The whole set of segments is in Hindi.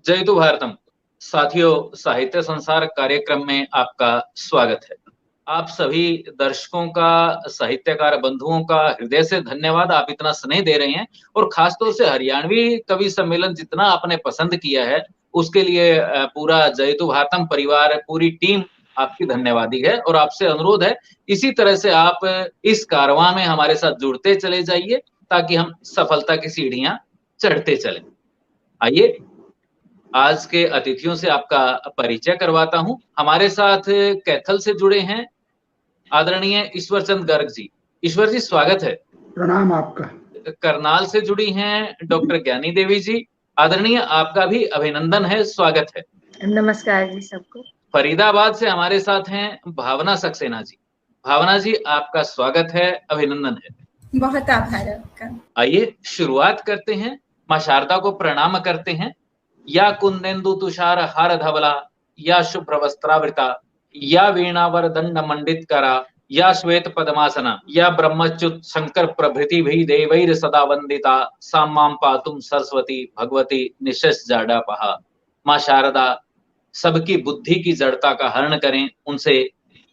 जयतु भारतम। साथियों, साहित्य संसार कार्यक्रम में आपका स्वागत है। आप सभी दर्शकों का, साहित्यकार बंधुओं का हृदय से धन्यवाद। आप इतना स्नेह दे रहे हैं और खासतौर से हरियाणवी कवि सम्मेलन जितना आपने पसंद किया है उसके लिए पूरा जयतु भारतम परिवार, पूरी टीम आपकी धन्यवादी है। और आपसे अनुरोध है, इसी तरह से आप इस कारवां में हमारे साथ जुड़ते चले जाइए ताकि हम सफलता की सीढ़ियां चढ़ते चलें। आइए आज के अतिथियों से आपका परिचय करवाता हूं। हमारे साथ कैथल से जुड़े हैं आदरणीय ईश्वर चंद गर्ग जी। ईश्वर जी, स्वागत है। प्रणाम आपका। करनाल से जुड़ी हैं डॉक्टर ज्ञानी देवी जी। आदरणीय, आपका भी अभिनंदन है, स्वागत है। नमस्कार जी सबको। फरीदाबाद से हमारे साथ हैं भावना सक्सेना जी। भावना जी, आपका स्वागत है, अभिनंदन है। बहुत आभार आपका। आइए शुरुआत करते हैं। मां शारदा को प्रणाम करते हैं। या कुंदेन्दु तुषार हार धवला, या शुभ्र वस्त्रावृता, या वीणावर दंड मंडित करा, या श्वेत पद्मासना, या ब्रह्मच्युत शंकर प्रभृति भी देवैर सदा वंदिता, सामां पातुम सरस्वती भगवती निशस जाडा पहा। मां शारदा सबकी बुद्धि की जड़ता का हरण करें, उनसे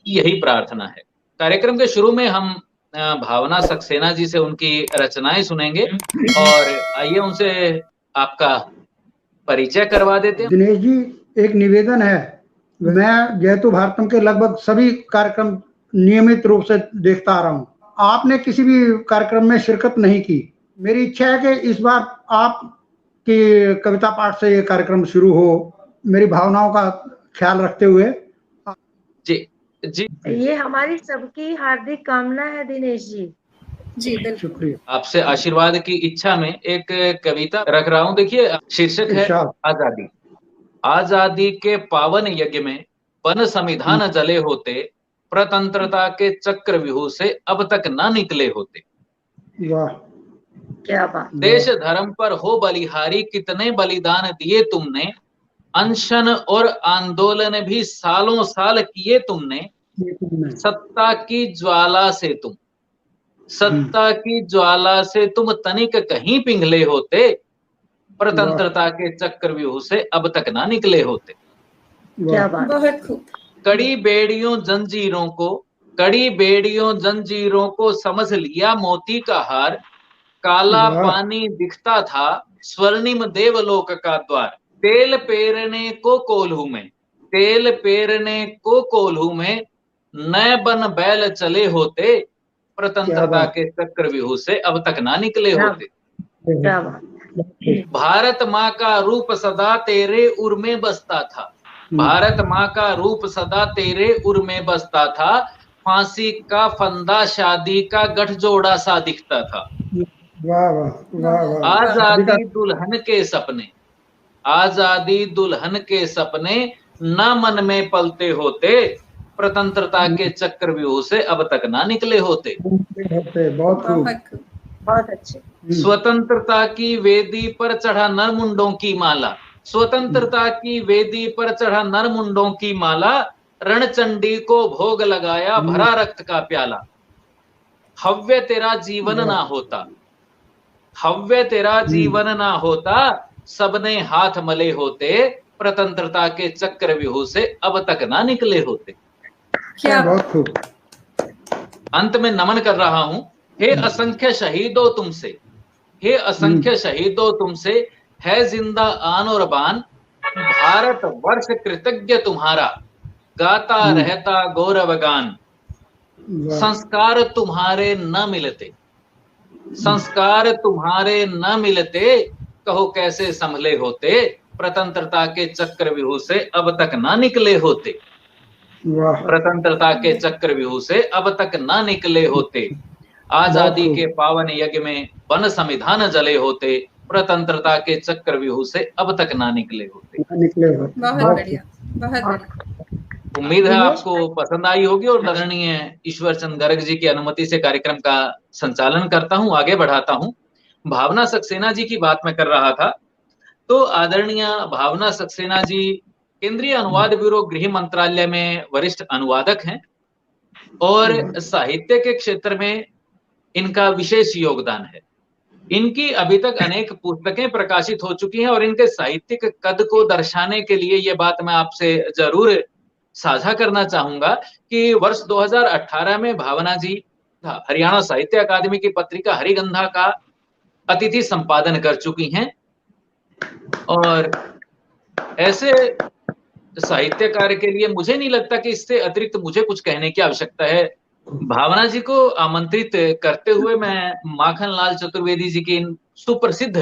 यही प्रार्थना है। कार्यक्रम के शुरू में हम भावना सक्सेना जी से उनकी रचनाएं सुनेंगे और आइए उनसे आपका परिचय करवा देते हैं। दिनेश जी, एक निवेदन है। मैं जयतु भारतम के लगभग सभी कार्यक्रम नियमित रूप से देखता आ रहा हूँ। आपने किसी भी कार्यक्रम में शिरकत नहीं की। मेरी इच्छा है कि इस बार आपकी कविता पाठ से ये कार्यक्रम शुरू हो, मेरी भावनाओं का ख्याल रखते हुए। जी जी, ये हमारी सबकी हार्दिक कामना है दिनेश जी। जी बिल्कुल, शुक्रिया। आपसे आशीर्वाद की इच्छा में एक कविता रख रहा हूं। देखिए, शीर्षक है आजादी। आजादी के पावन यज्ञ में वन संविधान जले होते, प्रतंत्रता के चक्रव्यूह से अब तक ना निकले होते। वाह, क्या बात। देश धर्म पर हो बलिहारी, कितने बलिदान दिए तुमने, अनशन और आंदोलन भी सालों साल किए तुमने। सत्ता की ज्वाला से तुम, सत्ता की ज्वाला से तुम तनिक कहीं पिघले होते, प्रतंत्रता के चक्रव्यूह से अब तक ना निकले होते। क्या बात। बहुत खूब। कड़ी बेड़ियों जंजीरों को, कड़ी बेड़ियों जंजीरों को समझ लिया मोती का हार, काला पानी दिखता था स्वर्णिम देवलोक का द्वार। तेल पेरने को कोल्हू में, तेल पेरने को कोल्हू में नए बन बैल चले होते, प्रतंत्रता के चक्रव्यूह से अब तक ना निकले होते। क्या बात। भारत माँ का रूप सदा तेरे उर में बसता था, भारत माँ का रूप सदा तेरे उर में बसता था, फांसी का फंदा शादी का गठजोड़ा सा दिखता था। वाह वाह वाह। आजादी दुल्हन के सपने, आजादी दुल्हन के सपने न मन में पलते होते, प्रतंत्रता के चक्रव्यूह से अब तक ना निकले होते। बहुत खूब, बहुत अच्छे। स्वतंत्रता की वेदी पर चढ़ा नरमुंडों की माला, स्वतंत्रता की वेदी पर चढ़ा नरमुंडों की माला, रणचंडी को भोग लगाया भरा रक्त का प्याला। हव्य तेरा जीवन ना होता, हव्य तेरा जीवन ना होता, सबने हाथ मले होते, प्रतंत्रता के चक्रव्यूह से अब तक ना निकले होते। क्या बहुत खूब। अंत में नमन कर रहा हूं। हे असंख्य शहीदों तुमसे, हे असंख्य शहीदों तुमसे है जिंदा आन और बान, भारत वर्ष कृतज्ञ तुम्हारा गाता रहता गौरवगान। संस्कार तुम्हारे न मिलते, संस्कार तुम्हारे न मिलते, कहो कैसे संभले होते, प्रतंत्रता के चक्रव्यूह से अब तक ना निकले होते। प्रतंत्रता के चक्रव्यूह से अब तक ना निकले होते। आजादी के पावन यज्ञ में वन संविधान जले होते, प्रतंत्रता के चक्रव्यूह से अब तक ना निकले होते। बहुत बढ़िया, बहुत बढ़िया। उम्मीद है आपको पसंद आई होगी और आदरणीय ईश्वर चंद गर्ग जी की अनुमति से कार्यक्रम का संचालन करता हूं, आगे बढ़ाता हूं। भावना सक्सेना जी की बात मैं कर रहा था, तो आदरणीय भावना सक्सेना जी केंद्रीय अनुवाद ब्यूरो गृह मंत्रालय में वरिष्ठ अनुवादक हैं और साहित्य के क्षेत्र में इनका विशेष योगदान है। इनकी अभी तक अनेक पुस्तकें प्रकाशित हो चुकी हैं और इनके साहित्यिक कद को दर्शाने के लिए ये बात मैं आपसे जरूर साझा करना चाहूंगा कि वर्ष 2018 में भावना जी हरियाणा साहित्य अकादमी की पत्रिका हरिगंधा का अतिथि संपादन कर चुकी हैं और ऐसे साहित्यकार के लिए मुझे नहीं लगता कि इससे अतिरिक्त मुझे कुछ कहने की आवश्यकता है। भावना जी को आमंत्रित करते हुए मैं माखन लाल चतुर्वेदी जी की इन सुप्रसिद्ध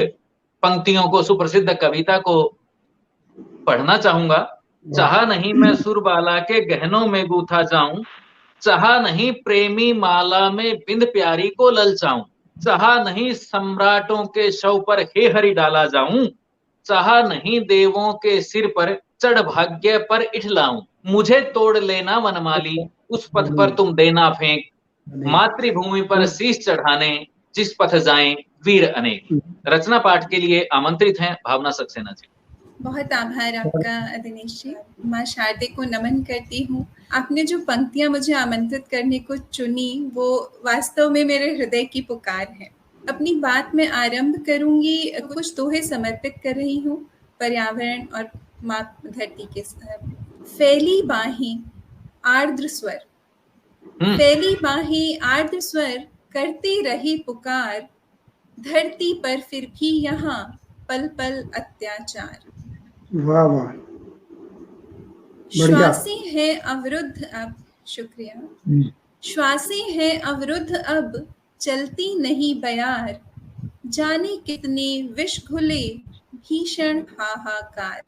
पंक्तियों को, सुप्रसिद्ध कविता को पढ़ना चाहूंगा। चाहा नहीं मैं सुरबाला के गहनों में गूथा जाऊं, चाहा नहीं प्रेमी माला में बिंद प्यारी को ललचाऊं, चाहा नहीं सम्राटों के शव पर हे हरि डाला जाऊं, चाहा नहीं देवों के सिर पर चढ़ भाग्य पर इठलाऊं, मुझे तोड़ लेना वनमाली उस पथ पर तुम देना फेंक, मातृभूमि पर शीश चढ़ाने जिस पथ जाएं वीर अनेक। रचना पाठ के लिए आमंत्रित हैं भावना सक्सेना जी। बहुत आभार आपका दिनेश जी। माँ शारदे को नमन करती हूँ। आपने जो पंक्तियां मुझे आमंत्रित करने को चुनी वो वास्तव में मेरे हृदय की पुकार है। अपनी बात में आरंभ करूंगी, कुछ दोहे समर्पित कर रही हूँ पर्यावरण और माँ धरती के साथ। फैली बाहें आर्द्र स्वर, फैली बाहें आर्द्र स्वर करते रहे पुकार, धरती पर फिर भी यहाँ पल पल अत्याचार। वाह वाह, श्वासें हैं अवरुद्ध अब, शुक्रिया। श्वासें हैं अवरुद्ध अब, चलती नहीं बयार, जाने कितने विष घुले भीषण हाहाकार।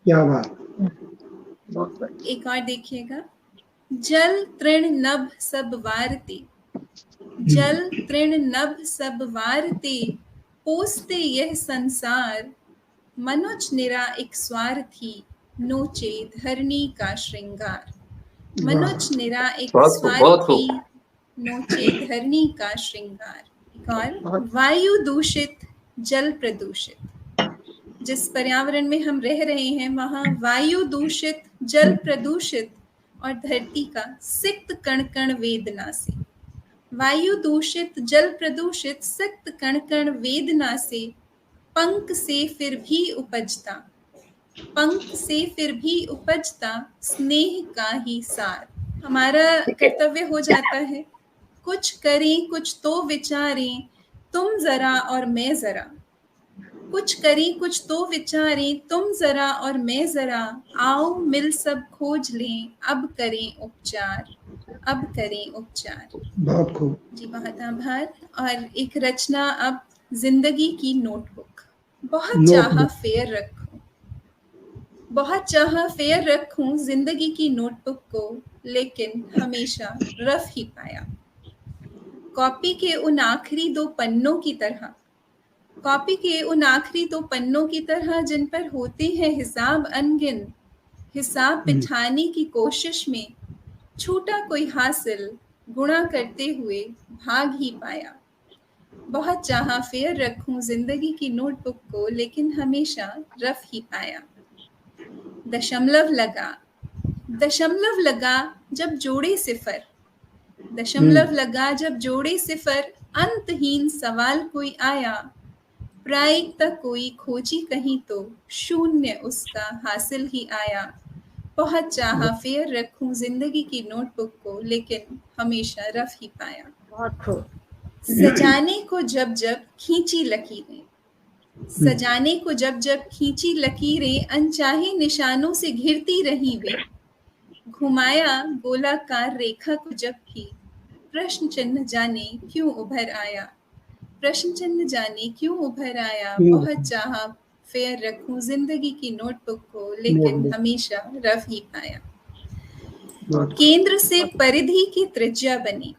क्या बात। एक और देखिएगा। जल तृण नभ सब वारते, जल तृण नभ सब वारते, पोसते यह संसार, मनुज निरा एक स्वार्थी, नोचे धरनी का श्रृंगार। मनुज निरा एक स्वार्थी, नोचे धरनी का श्रृंगार। और वायु दूषित, जल प्रदूषित। जिस पर्यावरण में हम रह रहे हैं वहां वायु दूषित, जल प्रदूषित और धरती का सिक्त कण कण वेदना से। वायु दूषित, जल प्रदूषित, सिक्त कण कण वेदना से, पंख से फिर भी उपजता, पंख से फिर भी उपजता स्नेह का ही सार। हमारा कर्तव्य हो जाता है कुछ करें कुछ तो विचारें, तुम जरा और मैं जरा। कुछ करें कुछ तो विचारें, तुम जरा और मैं जरा, आओ मिल सब खोज लें, अब करें उपचार, अब करें उपचार। बहुत खूब जी, बहुत आभार। और एक रचना अब, जिंदगी की नोटबुक। बहुत चाहा फेयर रखूं, बहुत चाहा फेयर रखूं जिंदगी की नोटबुक को, लेकिन हमेशा रफ ही पाया। कॉपी के उन आखिरी दो पन्नों की तरह, कॉपी के उन आखिरी दो पन्नों की तरह जिन पर होते हैं हिसाब अनगिन, हिसाब बिठाने की कोशिश में छूटा कोई हासिल, गुणा करते हुए भाग ही पाया। बहुत चाहा फेयर रखूं जिंदगी की नोटबुक को, लेकिन हमेशा रफ ही पाया। दशमलव लगा, दशमलव लगा जब जोड़े सिफर, दशमलव लगा जब जोड़े सिफर, अंतहीन सवाल कोई आया, प्रायिकता कोई खोजी कहीं तो शून्य उसका हासिल ही आया। बहुत चाहा फेयर रखूं जिंदगी की नोटबुक को, लेकिन हमेशा रफ ही पाया। बहुत खूब। सजाने को जब जब खींची लकीरें, सजाने को जब जब खींची लकीरें, अनचाहे निशानों से घिरती रही वे। घुमाया गोलाकार रेखा को जब भी, प्रश्न चिन्ह जाने क्यों उभर आया, प्रश्न चिन्ह जाने क्यों उभर आया। बहुत चाहा फेयर रखूं जिंदगी की नोटबुक को, लेकिन हमेशा रफ ही पाया। केंद्र से परिधि की त्रिज्या बनी,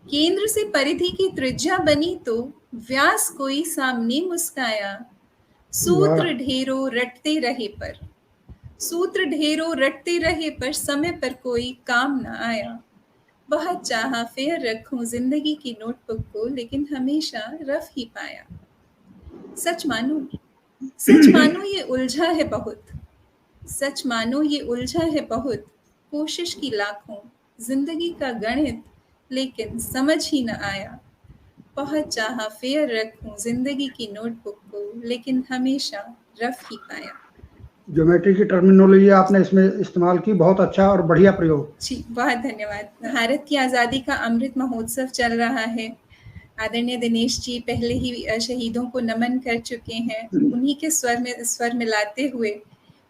केंद्र से परिधि की त्रिज्या बनी तो व्यास कोई सामने मुस्काया। सूत्र ढेरों रटते रहे पर, सूत्र ढेरों रटते रहे पर समय पर कोई काम न आया। बहुत चाहा फेयर रखूं जिंदगी की नोटबुक को, लेकिन हमेशा रफ ही पाया। सच मानो, सच मानो ये उलझा है बहुत, सच मानो ये उलझा है बहुत, कोशिश की लाखों जिंदगी का गणित, लेकिन समझ ही न आया। बहुत चाहा फेयर रखूं जिंदगी की नोटबुक को, लेकिन हमेशा रफ ही पाया। ज्योमेट्री की टर्मिनोलॉजी आपने इसमें इस्तेमाल की, बहुत अच्छा और बढ़िया प्रयोग। जी बहुत धन्यवाद। भारत की आज़ादी का अमृत महोत्सव चल रहा है। आदरणीय दिनेश जी पहले ही शहीदों को नमन कर चुके हैं। उन्हीं के स्वर मिलाते हुए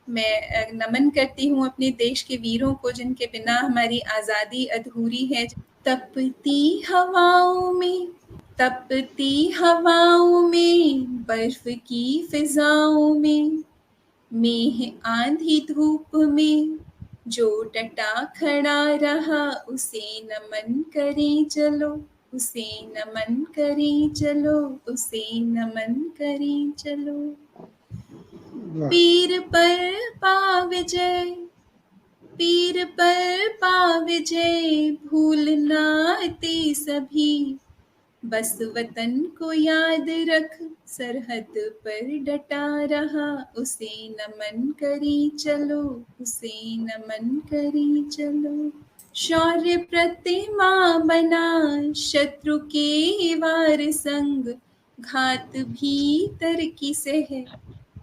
मैं नमन करती हूँ अपने देश के वीरों को, जिनके बिना हमारी आज़ादी अधूरी है। तपती हवाओं में, तपती हवाओं में, बर्फ की फिजाओं में, मेह आंधी धूप में, जो डटा खड़ा रहा उसे नमन करें चलो, उसे नमन करें चलो, उसे नमन करें चलो। पीर पर पा विजय, पीर पर पा विजय, भूलना ते सभी, बस वतन को याद रख, सरहद पर डटा रहा, उसे नमन करी चलो, उसे नमन करी चलो। शौर्य प्रतिमा बना शत्रु के वार संग, घात भीतर की सह,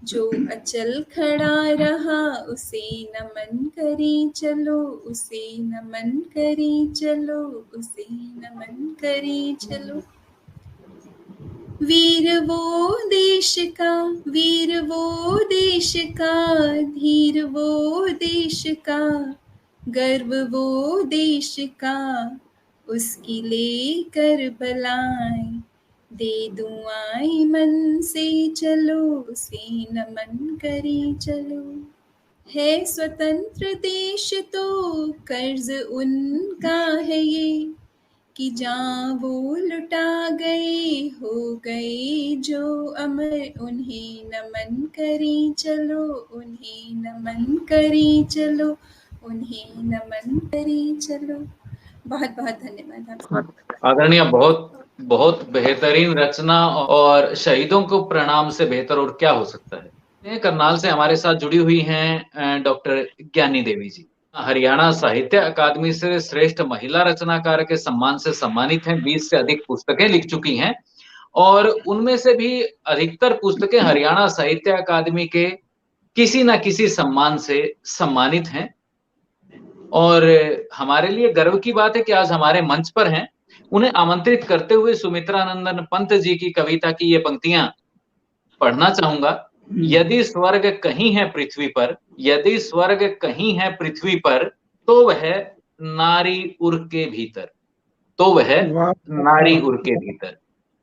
जो अचल खड़ा रहा, उसे नमन करी चलो, उसे नमन करी चलो, उसे नमन करी चलो। वीर वो देश का, वीर वो देश का, धीर वो देश का, गर्व वो देश का, उसकी लेकर बलाएं, दे दुआएं मन से चलो, उसे नमन करे चलो। है स्वतंत्र देश तो कर्ज उनका है ये, कि जहाँ वो लुटा गए, हो गए जो अमर, उन्हें नमन करें चलो, उन्हें नमन करें चलो, उन्हें नमन करें चलो। बहुत बहुत धन्यवाद आपका। आदरणीय, बहुत बहुत बेहतरीन रचना, और शहीदों को प्रणाम से बेहतर और क्या हो सकता है। करनाल से हमारे साथ जुड़ी हुई हैं डॉक्टर ज्ञानी देवी जी। हरियाणा साहित्य अकादमी से श्रेष्ठ महिला रचनाकार के सम्मान से सम्मानित हैं। 20 से अधिक पुस्तकें लिख चुकी हैं, और उनमें से भी अधिकतर पुस्तकें हरियाणा साहित्य अकादमी के किसी न किसी सम्मान से सम्मानित हैं। और हमारे लिए गर्व की बात है कि आज हमारे मंच पर हैं। उन्हें आमंत्रित करते हुए सुमित्रा नंदन पंत जी की कविता की ये पंक्तियां पढ़ना चाहूंगा। यदि स्वर्ग कहीं है पृथ्वी पर, यदि स्वर्ग कहीं है पृथ्वी पर, तो वह नारी उर के भीतर, तो वह नारी उर के भीतर।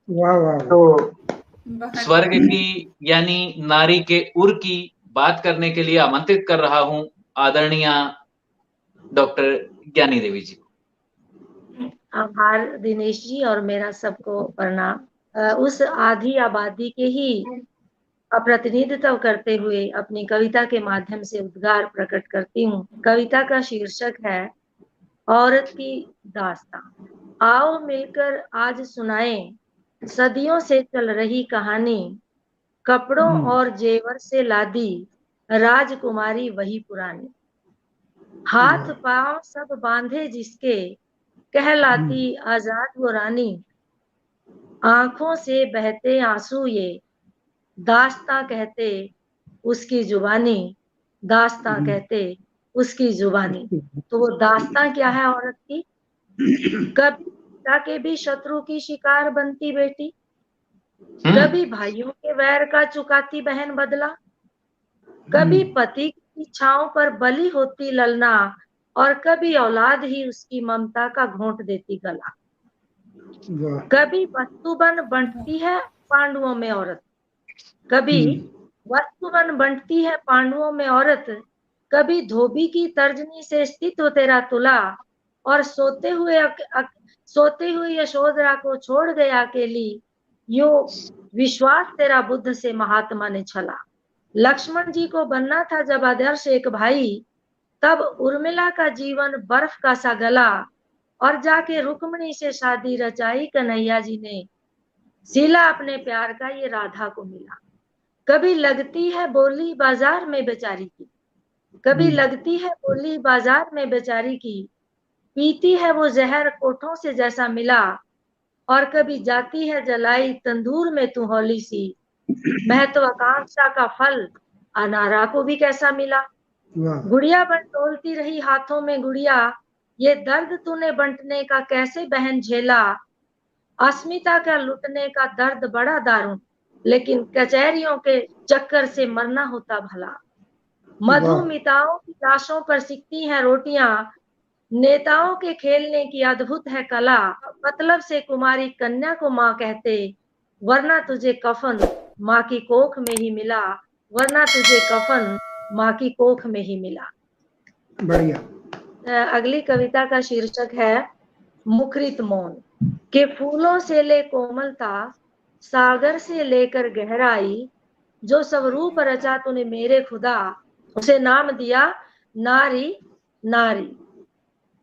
वाह वाह। तो स्वर्ग की यानी नारी के उर की बात करने के लिए आमंत्रित कर रहा हूं आदरणीय डॉक्टर ज्ञानी देवी जी। आभार दिनेश जी, और मेरा सबको प्रणाम। उस आधी आबादी के ही प्रतिनिधित्व करते हुए अपनी कविता के माध्यम से उद्गार प्रकट करती हूँ। कविता का शीर्षक है औरत की दास्तां। आओ मिलकर आज सुनाएं सदियों से चल रही कहानी, कपड़ों और जेवर से लादी राजकुमारी वही पुरानी। हाथ पांव सब बांधे जिसके, कहलाती आजाद वो रानी। आंखों से बहते आंसू ये, दास्तां कहते उसकी जुबानी, दास्तां कहते उसकी जुबानी। तो वो दास्तां क्या है औरत की? कभी पिता के भी शत्रु की शिकार बनती बेटी, कभी भाइयों के वैर का चुकाती बहन बदला, कभी पति की इच्छाओं पर बलि होती ललना, और कभी औलाद ही उसकी ममता का घोंट देती गला। कभी वस्तुबन बंटती है पांडवों में औरत, कभी वस्तुबन बंटती है पांडवों में औरत, कभी धोबी की तर्जनी से स्थित हो तेरा तुला, और सोते हुए यशोधरा को छोड़ गया अकेली, यो विश्वास तेरा बुद्ध से महात्मा ने छला। लक्ष्मण जी को बनना था जब आदर्श एक भाई, तब उर्मिला का जीवन बर्फ का सा गला, और जाके रुक्मणी से शादी रचाई कन्हैया जी ने, सिला अपने प्यार का ये राधा को मिला। कभी लगती है बोली बाजार में बेचारी की, कभी लगती है बोली बाजार में बेचारी की, पीती है वो जहर कोठों से जैसा मिला, और कभी जाती है जलाई तंदूर में तू होली सी। महत्वाकांक्षा का फल अनारा को भी कैसा मिला। वाह गुड़िया बंटोलती रही हाथों में गुड़िया, ये दर्द तूने बंटने का कैसे बहन झेला। अस्मिता का लुटने का दर्द बड़ा दारुण, लेकिन कचहरियों के चक्कर से मरना होता भला। मधुमिताओं की लाशों पर सिकती हैं रोटियां, नेताओं के खेलने की अद्भुत है कला। मतलब से कुमारी कन्या को माँ कहते, वरना तुझे कफन माँ की कोख में ही मिला। वरना तुझे कफन माँ की कोख में ही मिला। बढ़िया। अगली कविता का शीर्षक है मुखरित मौन। के फूलों से ले कोमलता, सागर से लेकर गहराई, जो सब रूप रचा तूने मेरे खुदा, उसे नाम दिया नारी नारी।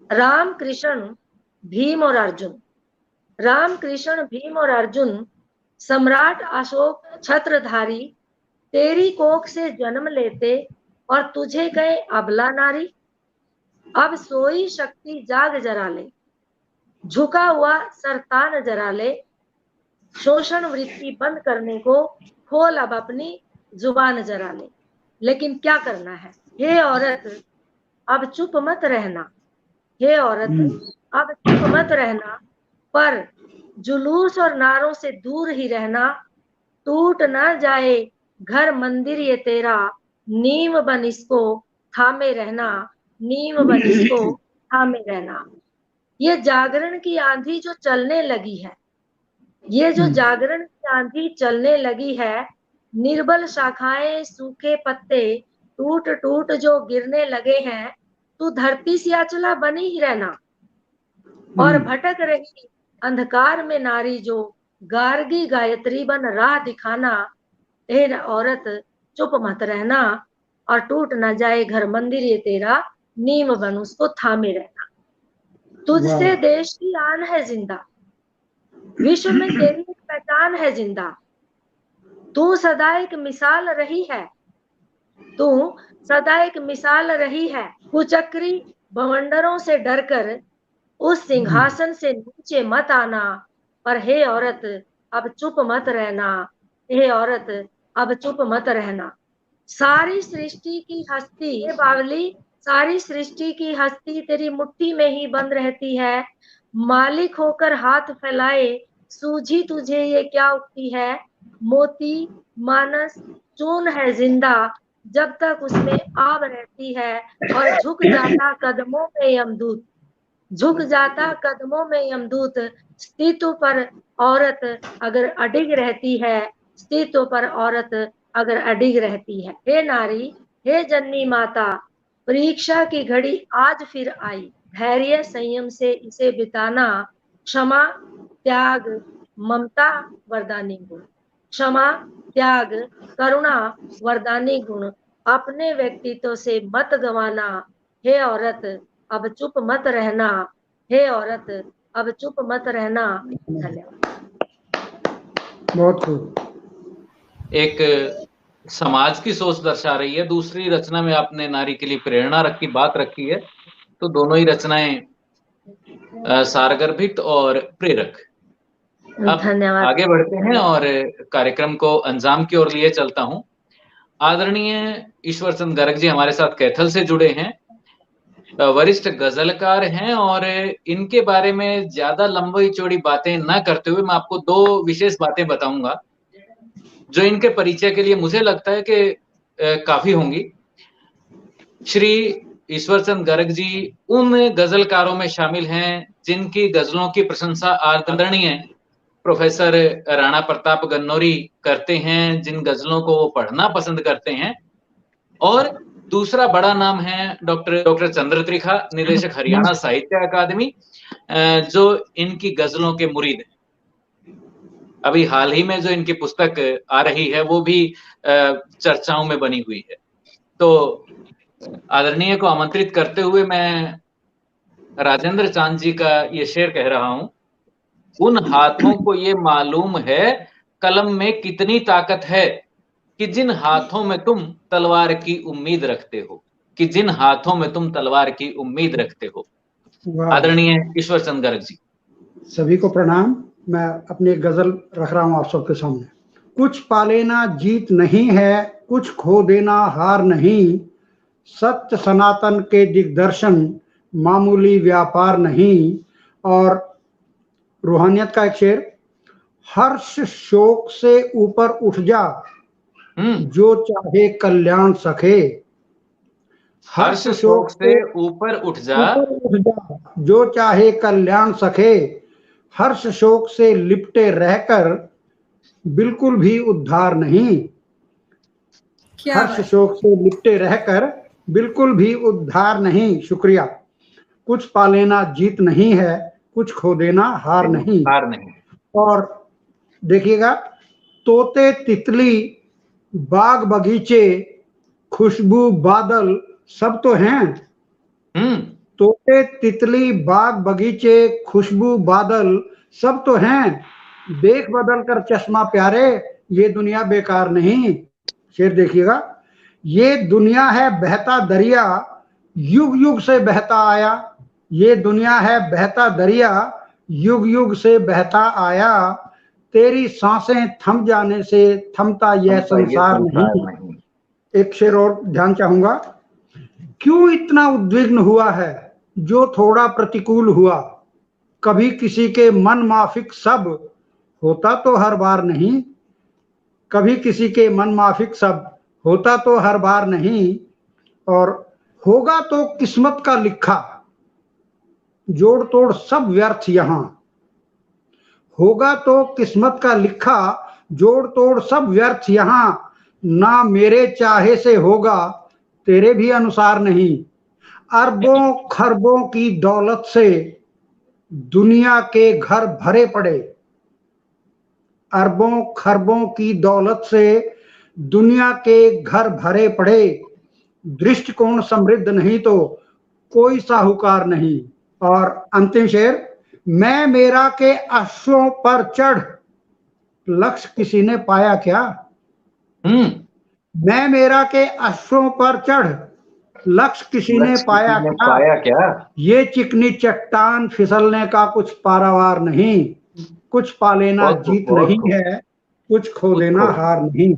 राम कृष्ण भीम और अर्जुन। राम कृष्ण भीम और अर्जुन, सम्राट अशोक छत्रधारी, तेरी कोख से जन्म लेते और तुझे गए अबला नारी। अब सोई शक्ति जाग जरा ले, झुका हुआ सरतान जरा ले, शोषण वृत्ति बंद करने को खोल अब अपनी जुबान जरा ले। लेकिन क्या करना है, हे औरत अब चुप मत रहना। हे औरत अब चुप मत रहना, पर जुलूस और नारों से दूर ही रहना। टूट ना जाए घर मंदिर ये तेरा, नींव बन इसको थामे रहना। नींव बन इसको थामे रहना। ये जागरण की आंधी जो चलने लगी है, ये जो जागरण की आंधी चलने लगी है, निर्बल शाखाएं सूखे पत्ते टूट टूट जो गिरने लगे हैं, तू धरती से अचला बनी ही रहना। और भटक रही अंधकार में नारी जो, गार्गी गायत्री बन राह दिखाना। हे औरत चुप मत रहना, और टूट ना जाए घर मंदिर ये तेरा, नींव बन उसको थामे रहना। तुझसे देश की आन है जिंदा, विश्व में तेरी एक पहचान है जिंदा। तू सदा एक मिसाल रही है, तू सदा एक मिसाल रही है। कुचक्री भवंडरों से डरकर उस सिंहासन से नीचे मत आना। पर हे औरत अब चुप मत रहना। हे औरत अब चुप मत रहना। सारी सृष्टि की हस्ती, हे बावली सारी सृष्टि की हस्ती तेरी मुट्ठी में ही बंद रहती है। मालिक होकर हाथ फैलाए सूझी तुझे ये क्या उगती है। मोती मानस चून है जिंदा, जब तक उसमें आग रहती है। और झुक जाता कदमों में यमदूत, झुक जाता कदमों में यमदूत। स्थित्व पर औरत अगर अडिग रहती है, स्थित्व पर औरत अगर अडिग रहती है। हे नारी, हे जननी माता, परीक्षा की घड़ी आज फिर आई। धैर्य संयम से इसे बिताना। क्षमा त्याग ममता वरदानी गुण। क्षमा त्याग करुणा वरदानी गुण, अपने व्यक्तित्व से मत गंवाना। हे औरत अब चुप मत रहना। हे औरत अब चुप मत रहना। धन्यवाद। बहुत खूब। एक समाज की सोच दर्शा रही है। दूसरी रचना में आपने नारी के लिए प्रेरणा रखी, बात रखी है। तो दोनों ही रचनाएं सारगर्भित और प्रेरक। अब धन्यवाद। आगे बढ़ते हैं और कार्यक्रम को अंजाम की ओर लिए चलता हूं। आदरणीय ईश्वर चंद गर्ग जी हमारे साथ कैथल से जुड़े हैं, वरिष्ठ गजलकार हैं, और इनके बारे में ज्यादा लंबी चौड़ी बातें न करते हुए मैं आपको दो विशेष बातें बताऊंगा जो इनके परिचय के लिए मुझे लगता है कि काफी होंगी। श्री ईश्वर चंद गर्ग जी उन गजलकारों में शामिल हैं जिनकी गजलों की प्रशंसा आदरणीय प्रोफेसर राणा प्रताप गन्नौरी करते हैं, जिन गजलों को वो पढ़ना पसंद करते हैं। और दूसरा बड़ा नाम है डॉक्टर चंद्र त्रिखा, निदेशक हरियाणा साहित्य अकादमी, जो इनकी गजलों के मुरीद हैं। अभी हाल ही में जो इनकी पुस्तक आ रही है वो भी चर्चाओं में बनी हुई है। तो आदरणीय को आमंत्रित करते हुए मैं राजेंद्र चांद जी का ये शेर कह रहा हूं। उन हाथों को ये मालूम है कलम में कितनी ताकत है, कि जिन हाथों में तुम तलवार की उम्मीद रखते हो, कि जिन हाथों में तुम तलवार की उम्मीद रखते हो। आदरणीय ईश्वर चंद गर्ग जी। सभी को प्रणाम। मैं अपनी एक गजल रख रहा हूं आप सबके सामने। कुछ पा लेना जीत नहीं है, कुछ खो देना हार नहीं, सत्य सनातन के दिग्दर्शन मामूली व्यापार नहीं। और रूहानियत का एक शेर, हर्ष शोक से ऊपर उठ जा, जो चाहे कल्याण सखे। हर्ष शोक से ऊपर उठ जा, जो चाहे कल्याण सखे। हर्ष शोक से लिपटे रहकर बिल्कुल भी उद्धार नहीं। हर्ष शोक से लिपटे रहकर बिल्कुल भी उद्धार नहीं। शुक्रिया। कुछ पा लेना जीत नहीं है, कुछ खो देना हार नहीं। और देखिएगा, तोते तितली बाग बगीचे खुशबू बादल सब तो हैं। तोते तितली बाग बगीचे खुशबू बादल सब तो हैं। देख बदल कर चश्मा प्यारे, ये दुनिया बेकार नहीं। शेर देखिएगा, ये दुनिया है बहता दरिया, युग युग से बहता आया। ये दुनिया है बहता दरिया, युग युग से बहता आया। तेरी सांसें थम जाने से थमता यह संसार नहीं। एक शेर और ध्यान चाहूंगा, क्यों इतना उद्विग्न हुआ है जो थोड़ा प्रतिकूल हुआ। कभी किसी के मन माफिक सब होता तो हर बार नहीं। कभी किसी के मन माफिक सब होता तो हर बार नहीं। और होगा तो किस्मत का लिखा, जोड़ तोड़ सब व्यर्थ यहां। होगा तो किस्मत का लिखा, जोड़ तोड़ सब व्यर्थ यहां। ना मेरे चाहे से होगा, तेरे भी अनुसार नहीं। अरबों खरबों की दौलत से दुनिया के घर भरे पड़े। अरबों खरबों की दौलत से दुनिया के घर भरे पड़े। दृष्टिकोण समृद्ध नहीं तो कोई साहूकार नहीं। और अंतिम शेर, मैं मेरा के अश्वों पर चढ़, लक्ष्य किसी ने पाया क्या। मैं मेरा के अश्वों पर चढ़, लक्ष्य किसी ने पाया क्या। ये चिकनी चट्टान फिसलने का कुछ पारावार नहीं। कुछ पा लेना जीत नहीं है, कुछ खो देना हार नहीं।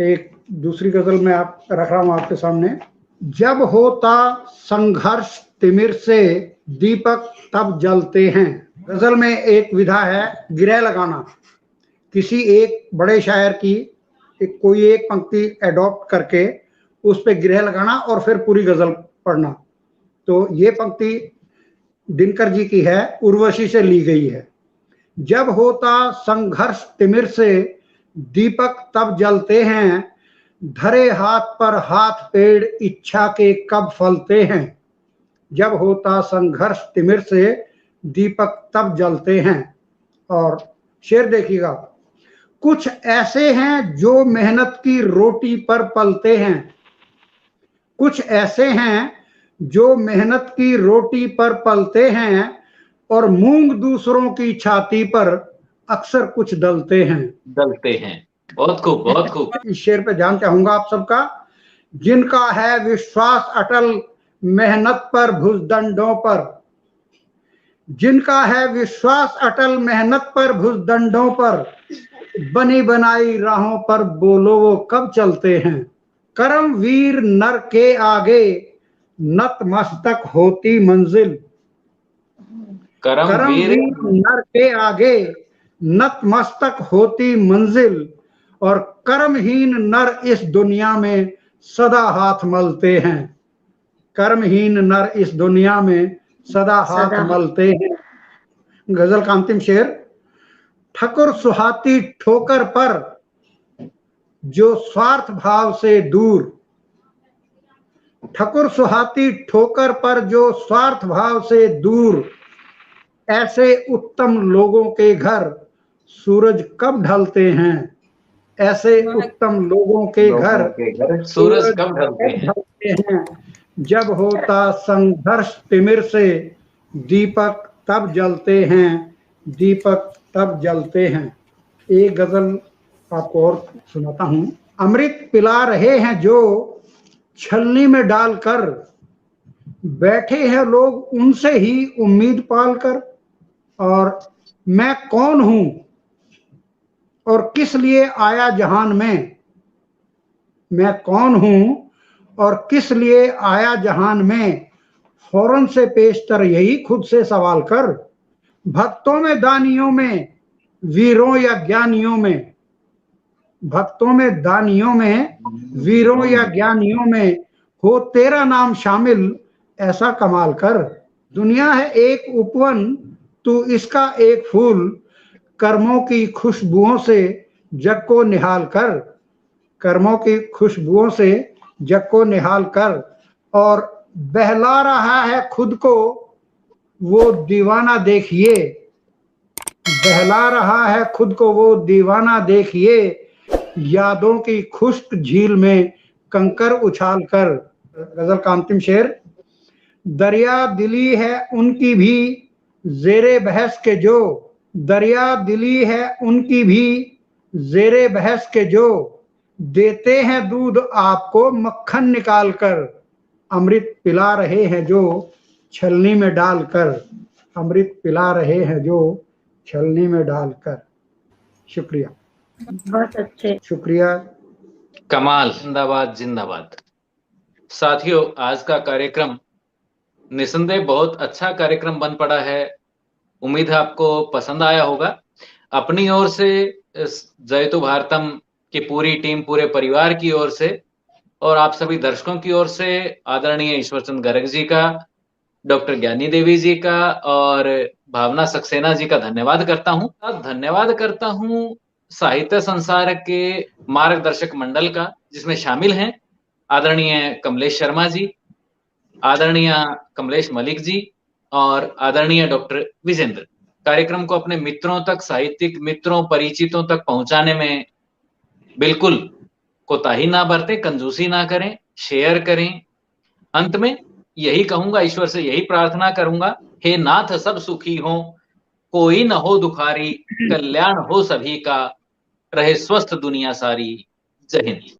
एक दूसरी गजल में आप रख रहा हूं आपके सामने। जब होता संघर्ष तिमिर से दीपक तब जलते हैं। गजल में एक विधा है गिरह लगाना। किसी एक बड़े शायर की कोई एक पंक्ति एडॉप्ट करके उस पे गिरह लगाना और फिर पूरी गजल पढ़ना। तो ये पंक्ति दिनकर जी की है, उर्वशी से ली गई है। जब होता संघर्ष तिमिर से दीपक तब जलते हैं, धरे हाथ पर हाथ पेड़ इच्छा के कब फलते हैं। जब होता संघर्ष तिमिर से दीपक तब जलते हैं। और शेर देखिएगा, कुछ ऐसे हैं जो मेहनत की रोटी पर पलते हैं। कुछ ऐसे हैं जो मेहनत की रोटी पर पलते हैं और मूंग दूसरों की छाती पर अक्सर कुछ डलते हैं। बहुत खूब, बहुत खूब। इस शेर पे ध्यान चाहूंगा आप सबका। जिनका है विश्वास अटल मेहनत पर भुजदंडों पर। जिनका है विश्वास अटल मेहनत पर भुजदंडों पर, बनी बनाई राहों पर बोलो वो कब चलते हैं। कर्मवीर नर के आगे नतमस्तक होती मंजिल। कर्मवीर नर के आगे नतमस्तक होती मंजिल, और कर्महीन नर इस दुनिया में सदा हाथ मलते हैं। कर्महीन नर इस दुनिया में सदा हाथ मलते हैं। गजल का अंतिम शेर, ठकुर सुहाती ठोकर पर जो स्वार्थ भाव से दूर। ठकुर सुहाती ठोकर पर जो स्वार्थ भाव से दूर, ऐसे उत्तम लोगों के घर सूरज कब ढलते हैं। ऐसे उत्तम लोगों के घर सूरज कब ढलते हैं। जब होता संघर्ष तिमिर से दीपक तब जलते हैं। दीपक तब जलते हैं। एक गजल आपको और सुनाता हूं। अमृत पिला रहे हैं जो छलनी में डालकर, बैठे हैं लोग उनसे ही उम्मीद पालकर। और मैं कौन हूं और किस लिए आया जहान में, मैं कौन हूं और किस लिए आया जहान में, फौरन से पेशतर यही खुद से सवाल कर। भक्तों में दानियों में, वीरों या ज्ञानियों में, भक्तों में दानियों में, वीरों या ज्ञानियों में हो तेरा नाम शामिल, ऐसा कमाल कर। दुनिया है एक उपवन, तू इसका एक फूल, कर्मों की खुशबुओं से जग को निहाल कर, कर्मों की खुशबुओं से जग को निहाल कर। और बहला रहा है खुद को वो दीवाना देखिए, बहला रहा है खुद को वो दीवाना देखिए, यादों की खुश्क झील में कंकर उछाल कर। गजल का अंतिम शेर। दरिया दिली है उनकी भी जेरे बहस के जो, दरिया दिली है उनकी भी जेरे बहस के जो, देते हैं दूध आपको मक्खन निकाल कर, अमृत पिला रहे हैं जो छलनी में डालकर, अमृत पिला रहे हैं जो छलनी में डालकर। शुक्रिया, बहुत अच्छे, शुक्रिया। कमाल, जिंदाबाद जिंदाबाद। साथियों, आज का कार्यक्रम निसंदेह बहुत अच्छा कार्यक्रम बन पड़ा है। उम्मीद है आपको पसंद आया होगा। अपनी ओर से जयतु भारतम की पूरी टीम, पूरे परिवार की ओर से और आप सभी दर्शकों की ओर से आदरणीय ईश्वरचंद गर्ग जी का, डॉक्टर ज्ञानी देवी जी का और भावना सक्सेना जी का धन्यवाद करता हूं। धन्यवाद करता हूं साहित्य संसार के मार्गदर्शक मंडल का, जिसमें शामिल हैं आदरणीय कमलेश शर्मा जी, आदरणीय कमलेश मलिक जी और आदरणीय डॉक्टर विजेंद्र। कार्यक्रम को अपने मित्रों तक, साहित्यिक मित्रों, परिचितों तक पहुंचाने में बिल्कुल कोताही ना बरतें, कंजूसी ना करें, शेयर करें। अंत में यही कहूंगा, ईश्वर से यही प्रार्थना करूंगा, हे नाथ सब सुखी हो, कोई न हो दुखारी, कल्याण हो सभी का, रहे स्वस्थ दुनिया सारी। जय हिंद।